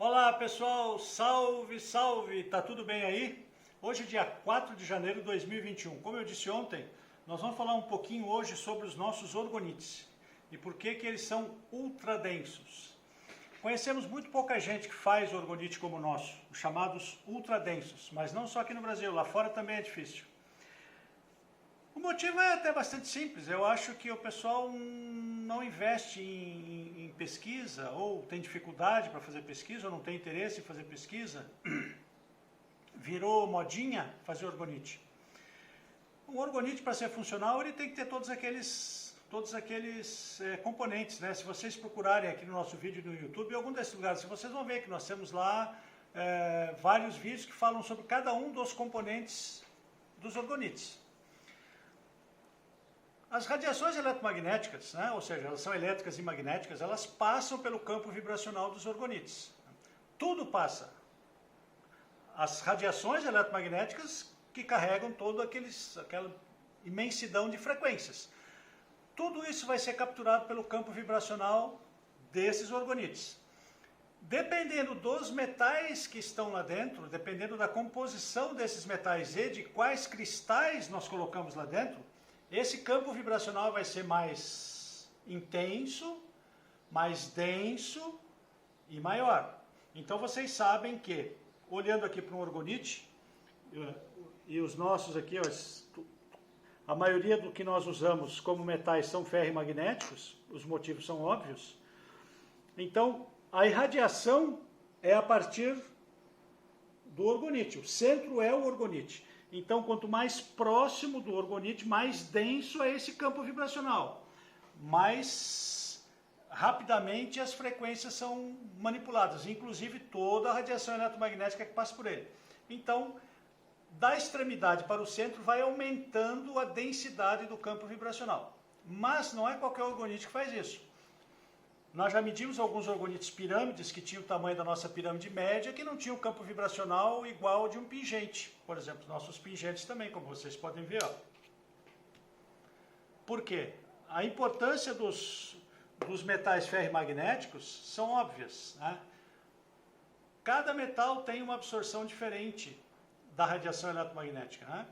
Olá pessoal, salve, salve, tá tudo bem aí? Hoje é dia 4 de janeiro de 2021. Como eu disse ontem, nós vamos falar um pouquinho hoje sobre os nossos orgonites e por que eles são ultra densos. Conhecemos muito pouca gente que faz orgonite como o nosso, os chamados ultra densos, mas não só aqui no Brasil, lá fora também é difícil. O motivo é até bastante simples, eu acho que o pessoal não investe em pesquisa, ou tem dificuldade para fazer pesquisa, ou não tem interesse em fazer pesquisa, virou modinha fazer orgonite. Um orgonite, para ser funcional, ele tem que ter todos aqueles componentes, né? Se vocês procurarem aqui no nosso vídeo no YouTube, em algum desses lugares, vocês vão ver que nós temos lá vários vídeos que falam sobre cada um dos componentes dos orgonites. As radiações eletromagnéticas, né, ou seja, elas são elétricas e magnéticas, elas passam pelo campo vibracional dos orgonites. Tudo passa. As radiações eletromagnéticas que carregam toda aquela imensidão de frequências. Tudo isso vai ser capturado pelo campo vibracional desses orgonites. Dependendo dos metais que estão lá dentro, dependendo da composição desses metais e de quais cristais nós colocamos lá dentro, esse campo vibracional vai ser mais intenso, mais denso e maior. Então vocês sabem que, olhando aqui para um orgonite, e os nossos aqui, a maioria do que nós usamos como metais são ferrimagnéticos, os motivos são óbvios. Então, a irradiação é a partir do orgonite, o centro é o orgonite. Então, quanto mais próximo do orgonite, mais denso é esse campo vibracional. Mais rapidamente as frequências são manipuladas, inclusive toda a radiação eletromagnética que passa por ele. Então, da extremidade para o centro vai aumentando a densidade do campo vibracional. Mas não é qualquer orgonite que faz isso. Nós já medimos alguns orgonites pirâmides que tinham o tamanho da nossa pirâmide média, que não tinham campo vibracional igual ao de um pingente. Por exemplo, nossos pingentes também, como vocês podem ver. Ó. Por quê? A importância dos metais ferrimagnéticos são óbvias. Né? Cada metal tem uma absorção diferente da radiação eletromagnética. Né?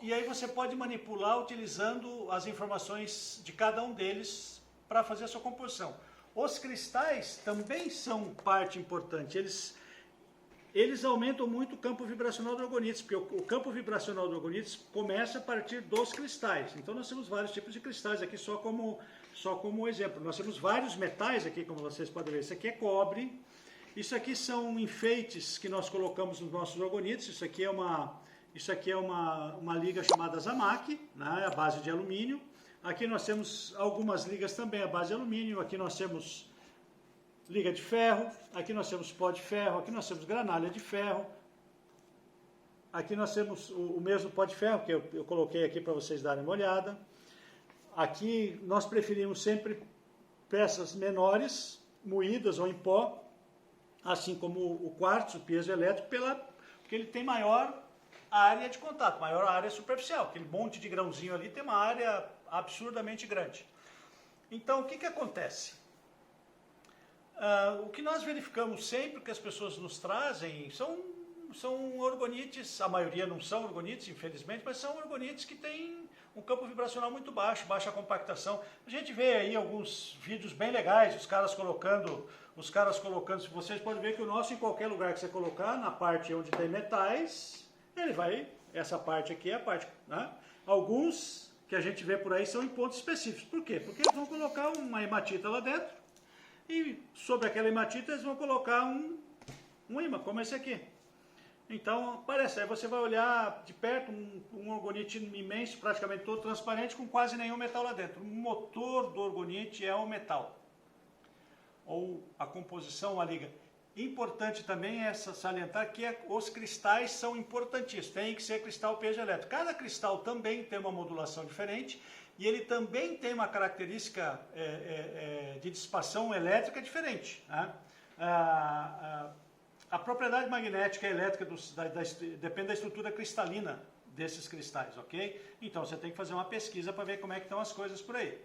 E aí você pode manipular utilizando as informações de cada um deles para fazer a sua composição. Os cristais também são parte importante. Eles aumentam muito o campo vibracional do orgonites, porque o campo vibracional do orgonites começa a partir dos cristais. Então nós temos vários tipos de cristais aqui, só como exemplo. Nós temos vários metais aqui, como vocês podem ver. Isso aqui é cobre. Isso aqui são enfeites que nós colocamos nos nossos orgonites. Isso aqui é uma liga chamada Zamac, né, a base de alumínio. Aqui nós temos algumas ligas também à base de alumínio. Aqui nós temos liga de ferro. Aqui nós temos pó de ferro. Aqui nós temos granalha de ferro. Aqui nós temos o mesmo pó de ferro que eu coloquei aqui para vocês darem uma olhada. Aqui nós preferimos sempre peças menores, moídas ou em pó, assim como o quartzo, o piezoelétrico, porque ele tem maior área de contato, maior área superficial. Aquele monte de grãozinho ali tem uma área absurdamente grande. Então, o que acontece? O que nós verificamos sempre que as pessoas nos trazem são orgonites, a maioria não são orgonites, infelizmente, mas são orgonites que têm um campo vibracional muito baixo, baixa compactação. A gente vê aí alguns vídeos bem legais, os caras colocando, se vocês podem ver que o nosso, em qualquer lugar que você colocar, na parte onde tem metais, ele vai, essa parte aqui é a parte, né? Alguns que a gente vê por aí são em pontos específicos. Por quê? Porque eles vão colocar uma hematita lá dentro e sobre aquela hematita eles vão colocar um ímã, como esse aqui. Então, parece, aí você vai olhar de perto um orgonite imenso, praticamente todo transparente, com quase nenhum metal lá dentro. O motor do orgonite é o metal, ou a composição, a liga. Importante também é salientar que os cristais são importantíssimos, tem que ser cristal piezoelétrico. Cada cristal também tem uma modulação diferente e ele também tem uma característica de dissipação elétrica diferente. Né? A propriedade magnética e elétrica depende da estrutura cristalina desses cristais, ok? Então você tem que fazer uma pesquisa para ver como é que estão as coisas por aí.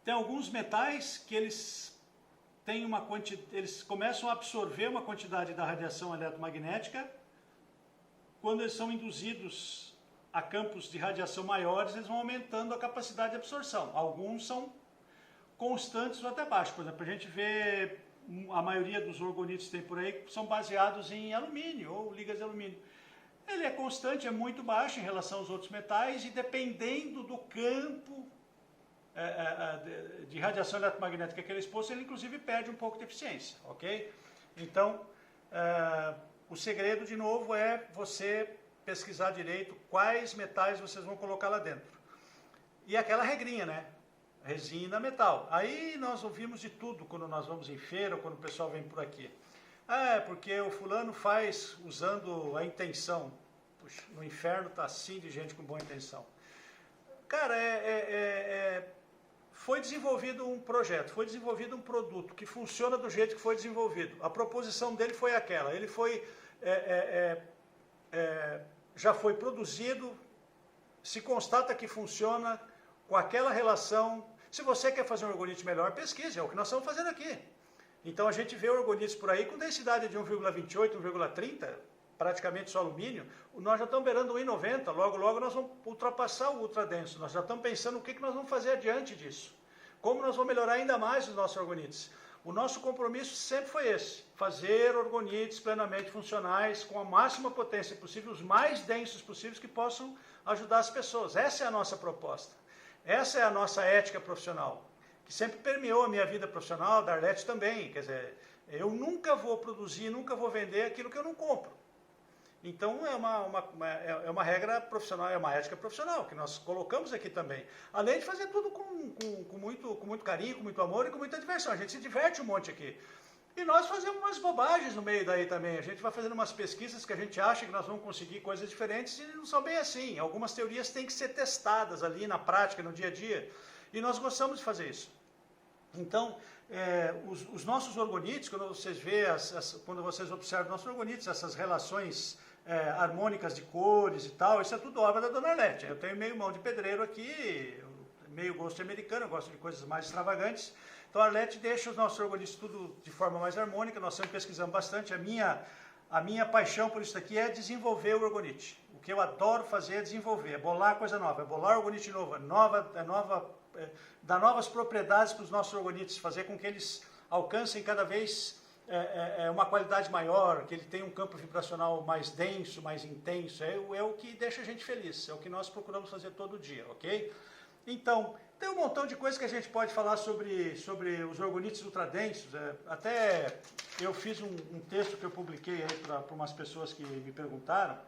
Tem alguns metais que eles eles começam a absorver uma quantidade da radiação eletromagnética. Quando eles são induzidos a campos de radiação maiores, eles vão aumentando a capacidade de absorção. Alguns são constantes ou até baixos. Por exemplo, a gente vê a maioria dos orgonitos que tem por aí são baseados em alumínio ou ligas de alumínio. Ele é constante, é muito baixo em relação aos outros metais e dependendo do campo de radiação eletromagnética que ele é exposto, ele inclusive perde um pouco de eficiência, ok? Então, o segredo, de novo, é você pesquisar direito quais metais vocês vão colocar lá dentro. E aquela regrinha, né? Resina, metal. Aí nós ouvimos de tudo quando nós vamos em feira ou quando o pessoal vem por aqui. Ah, é porque o fulano faz usando a intenção. Puxa, no inferno está assim de gente com boa intenção. Cara, foi desenvolvido um projeto, foi desenvolvido um produto que funciona do jeito que foi desenvolvido. A proposição dele foi aquela. Ele foi, já foi produzido, se constata que funciona com aquela relação. Se você quer fazer um orgonite melhor, pesquise, é o que nós estamos fazendo aqui. Então a gente vê orgonites por aí com densidade de 1,28, 1,30, praticamente só alumínio. Nós já estamos beirando 1,90, logo logo nós vamos ultrapassar o ultradenso. Nós já estamos pensando o que nós vamos fazer adiante disso. Como nós vamos melhorar ainda mais os nossos orgonites. O nosso compromisso sempre foi esse, fazer orgonites plenamente funcionais, com a máxima potência possível, os mais densos possíveis que possam ajudar as pessoas. Essa é a nossa proposta. Essa é a nossa ética profissional, que sempre permeou a minha vida profissional, da Arlete também. Quer dizer, eu nunca vou produzir, nunca vou vender aquilo que eu não compro. Então é uma regra profissional, é uma ética profissional, que nós colocamos aqui também. Além de fazer tudo com muito carinho, com muito amor e com muita diversão. A gente se diverte um monte aqui. E nós fazemos umas bobagens no meio daí também. A gente vai fazendo umas pesquisas que a gente acha que nós vamos conseguir coisas diferentes e não são bem assim. Algumas teorias têm que ser testadas ali na prática, no dia a dia. E nós gostamos de fazer isso. Então, os nossos orgonites, quando vocês vê, quando vocês observam nossos orgonites, essas relações harmônicas de cores e tal, isso é tudo obra da Dona Arlete. Eu tenho meio mão de pedreiro aqui, meio gosto americano, eu gosto de coisas mais extravagantes. Então a Arlete deixa os nossos orgonites tudo de forma mais harmônica, nós sempre pesquisamos bastante. A minha paixão por isso aqui é desenvolver o orgonite. O que eu adoro fazer é desenvolver, é bolar coisa nova, é bolar orgonite novo, dar novas propriedades para os nossos orgonites, fazer com que eles alcancem cada vez uma qualidade maior, que ele tenha um campo vibracional mais denso, mais intenso. É o que deixa a gente feliz, é o que nós procuramos fazer todo dia, ok? Então, tem um montão de coisas que a gente pode falar sobre os orgonites ultradensos. Até eu fiz um texto que eu publiquei aí para umas pessoas que me perguntaram.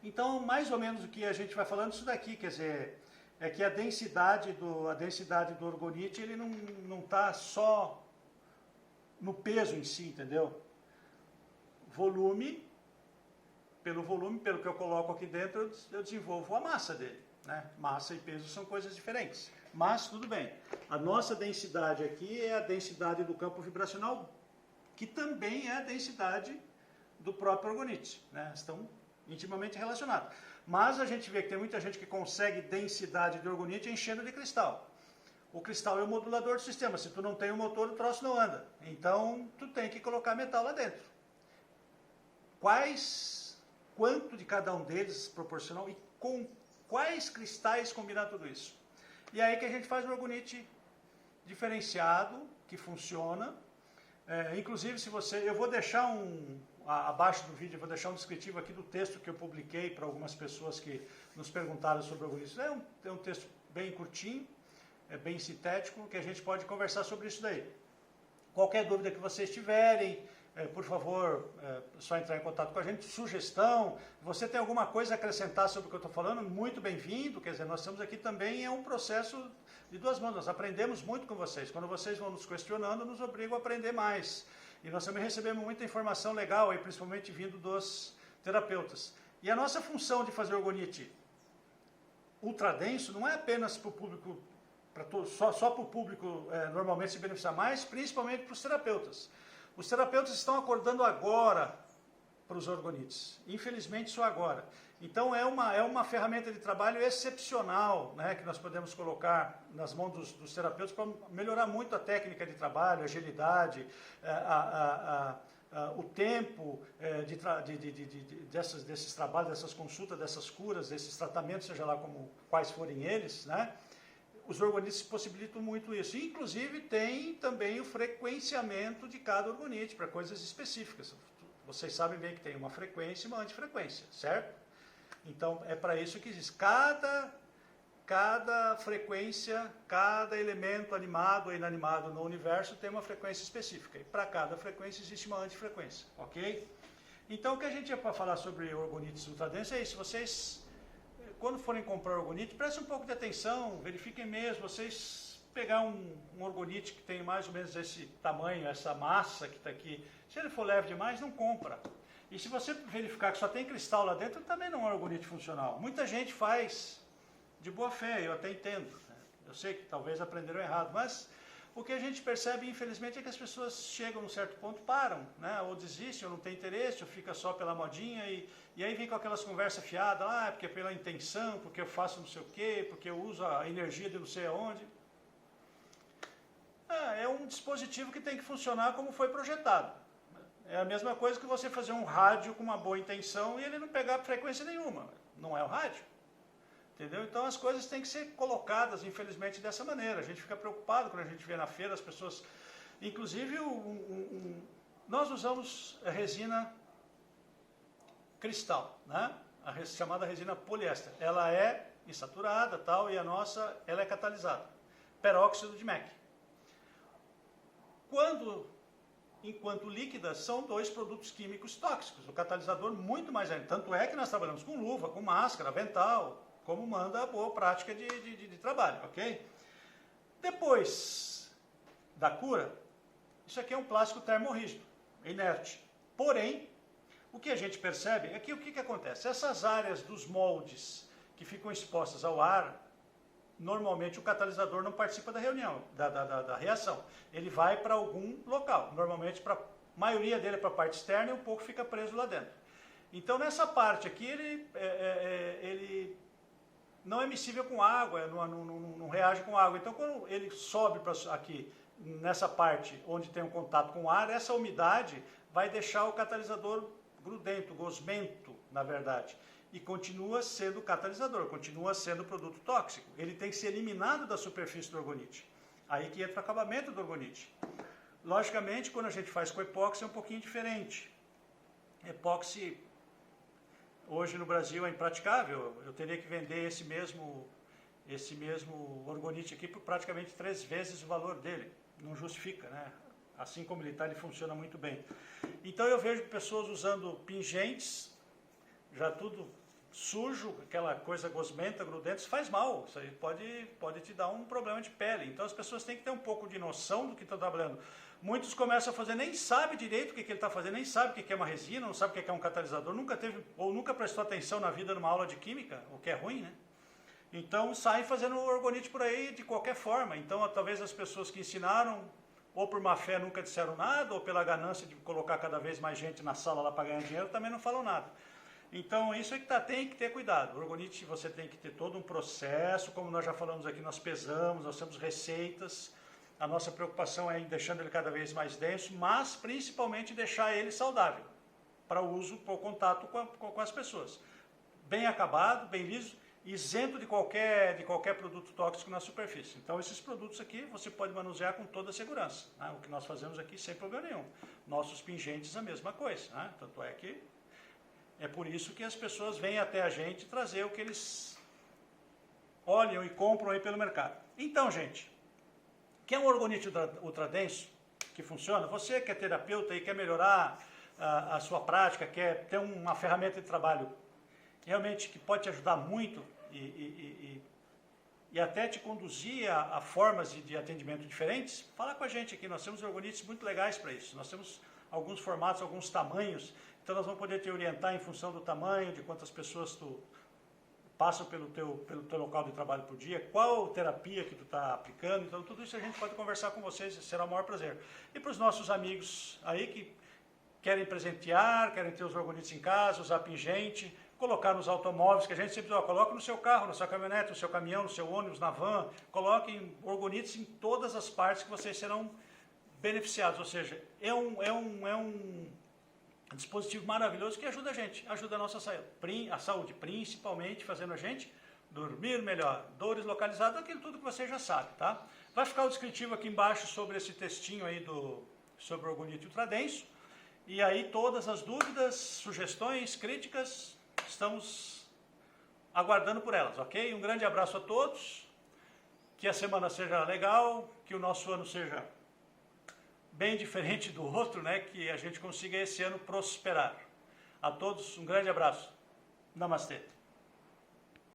Então, mais ou menos o que a gente vai falando isso daqui, quer dizer, é que a densidade do orgonite, ele não está só no peso em si, entendeu? Pelo que eu coloco aqui dentro, eu desenvolvo a massa dele. Né? Massa e peso são coisas diferentes, mas tudo bem. A nossa densidade aqui é a densidade do campo vibracional, que também é a densidade do próprio orgonite, né? Estão intimamente relacionados. Mas a gente vê que tem muita gente que consegue densidade de orgonite enchendo de cristal. O cristal é o modulador do sistema. Se tu não tem o motor, o troço não anda. Então, tu tem que colocar metal lá dentro. Quanto de cada um deles proporcional e com quais cristais combinar tudo isso? E aí que a gente faz um orgonite diferenciado, que funciona. Inclusive, eu vou deixar abaixo do vídeo, eu vou deixar um descritivo aqui do texto que eu publiquei para algumas pessoas que nos perguntaram sobre orgonites. É um texto bem curtinho, bem sintético, que a gente pode conversar sobre isso daí. Qualquer dúvida que vocês tiverem, por favor, só entrar em contato com a gente. Sugestão, você tem alguma coisa a acrescentar sobre o que eu estou falando, muito bem-vindo. Quer dizer, nós estamos aqui também, é um processo de duas mãos, nós aprendemos muito com vocês. Quando vocês vão nos questionando, nos obrigam a aprender mais. E nós também recebemos muita informação legal, aí, principalmente vindo dos terapeutas. E a nossa função de fazer orgonite ultradenso não é apenas para o público, só para o público normalmente se beneficiar mais, principalmente para os terapeutas. Os terapeutas estão acordando agora para os orgonites. Infelizmente, só agora. Então, é uma ferramenta de trabalho excepcional, né, que nós podemos colocar nas mãos dos terapeutas para melhorar muito a técnica de trabalho, a agilidade, o tempo desses trabalhos, dessas consultas, dessas curas, desses tratamentos, seja lá quais forem eles, né? Os orgonites possibilitam muito isso. Inclusive, tem também o frequenciamento de cada orgonite para coisas específicas. Vocês sabem bem que tem uma frequência e uma antifrequência, certo? Então, é para isso que existe. Cada frequência, cada elemento animado ou inanimado no universo tem uma frequência específica. E para cada frequência existe uma antifrequência, ok? Então, o que a gente ia para falar sobre orgonites ultradensos é isso. Vocês, quando forem comprar orgonite, prestem um pouco de atenção, verifiquem mesmo. Vocês pegar um orgonite que tem mais ou menos esse tamanho, essa massa que está aqui, se ele for leve demais, não compra. E se você verificar que só tem cristal lá dentro, também não é um orgonite funcional. Muita gente faz de boa fé, eu até entendo. Né? Eu sei que talvez aprenderam errado, mas o que a gente percebe, infelizmente, é que as pessoas chegam num certo ponto, param, né? Ou desistem, ou não tem interesse, ou fica só pela modinha, e aí vem com aquelas conversas fiadas, porque é pela intenção, porque eu faço não sei o quê, porque eu uso a energia de não sei aonde. É um dispositivo que tem que funcionar como foi projetado. É a mesma coisa que você fazer um rádio com uma boa intenção e ele não pegar frequência nenhuma. Não é o rádio. Entendeu? Então as coisas têm que ser colocadas, infelizmente, dessa maneira. A gente fica preocupado quando a gente vê na feira as pessoas... Inclusive, nós usamos a resina cristal, né? Chamada resina poliéster. Ela é insaturada, tal, e a nossa ela é catalisada. Peróxido de MEC. Enquanto líquidas, são dois produtos químicos tóxicos. O catalisador muito mais ainda. Tanto é que nós trabalhamos com luva, com máscara, avental, como manda a boa prática de trabalho, ok? Depois da cura, isso aqui é um plástico termorrígido, inerte. Porém, o que a gente percebe é que o que acontece? Essas áreas dos moldes que ficam expostas ao ar, normalmente o catalisador não participa da reunião, da reação. Ele vai para algum local. Normalmente, a maioria dele é para a parte externa e um pouco fica preso lá dentro. Então, nessa parte aqui, ele não é miscível com água, não reage com água. Então, quando ele sobe aqui, nessa parte onde tem um contato com o ar, essa umidade vai deixar o catalisador grudento, gosmento, na verdade. E continua sendo catalisador, continua sendo produto tóxico. Ele tem que ser eliminado da superfície do orgonite. Aí que entra o acabamento do orgonite. Logicamente, quando a gente faz com epóxi é um pouquinho diferente. Epóxi, hoje no Brasil é impraticável. Eu teria que vender esse mesmo orgonite aqui por praticamente 3 vezes o valor dele. Não justifica, né? Assim como ele está, ele funciona muito bem. Então eu vejo pessoas usando pingentes, já tudo sujo, aquela coisa gosmenta, grudenta, isso faz mal, isso aí pode te dar um problema de pele. Então as pessoas têm que ter um pouco de noção do que estão trabalhando. Muitos começam a fazer, nem sabe direito o que ele está fazendo, nem sabe o que é uma resina, não sabe o que é um catalisador, nunca teve ou nunca prestou atenção na vida numa aula de química, o que é ruim, né? Então saem fazendo orgonite por aí de qualquer forma. Então talvez as pessoas que ensinaram, ou por má fé nunca disseram nada, ou pela ganância de colocar cada vez mais gente na sala lá para ganhar dinheiro, também não falam nada. Então, isso é que tem que ter cuidado. O orgonite, você tem que ter todo um processo, como nós já falamos aqui, nós pesamos, nós temos receitas. A nossa preocupação é em deixando ele cada vez mais denso, mas principalmente deixar ele saudável, para o uso, para o contato com as pessoas. Bem acabado, bem liso, isento de qualquer produto tóxico na superfície. Então, esses produtos aqui você pode manusear com toda a segurança. Né? O que nós fazemos aqui sem problema nenhum. Nossos pingentes, a mesma coisa. Né? Tanto é que é por isso que as pessoas vêm até a gente trazer o que eles olham e compram aí pelo mercado. Então, gente, quer um orgonite ultradenso que funciona? Você que é terapeuta e quer melhorar a sua prática, quer ter uma ferramenta de trabalho realmente que pode te ajudar muito e até te conduzir a formas de atendimento diferentes, fala com a gente aqui. Nós temos orgonites muito legais para isso. Nós temos alguns formatos, alguns tamanhos. Então nós vamos poder te orientar em função do tamanho, de quantas pessoas tu passam pelo teu local de trabalho por dia, qual terapia que tu está aplicando. Então tudo isso a gente pode conversar com vocês, será o maior prazer. E para os nossos amigos aí que querem presentear, querem ter os orgonites em casa, usar pingente, colocar nos automóveis, que a gente sempre diz, coloque no seu carro, na sua caminhonete, no seu caminhão, no seu ônibus, na van, coloquem orgonites em todas as partes que vocês serão beneficiados, ou seja, é um dispositivo maravilhoso que ajuda a gente, ajuda a nossa saúde, principalmente fazendo a gente dormir melhor, dores localizadas, aquilo tudo que você já sabe, tá? Vai ficar o descritivo aqui embaixo sobre esse textinho aí sobre o orgonite ultradenso, e aí todas as dúvidas, sugestões, críticas, estamos aguardando por elas, ok? Um grande abraço a todos, que a semana seja legal, que o nosso ano seja bem diferente do outro, né? Que a gente consiga esse ano prosperar. A todos, um grande abraço. Namastê.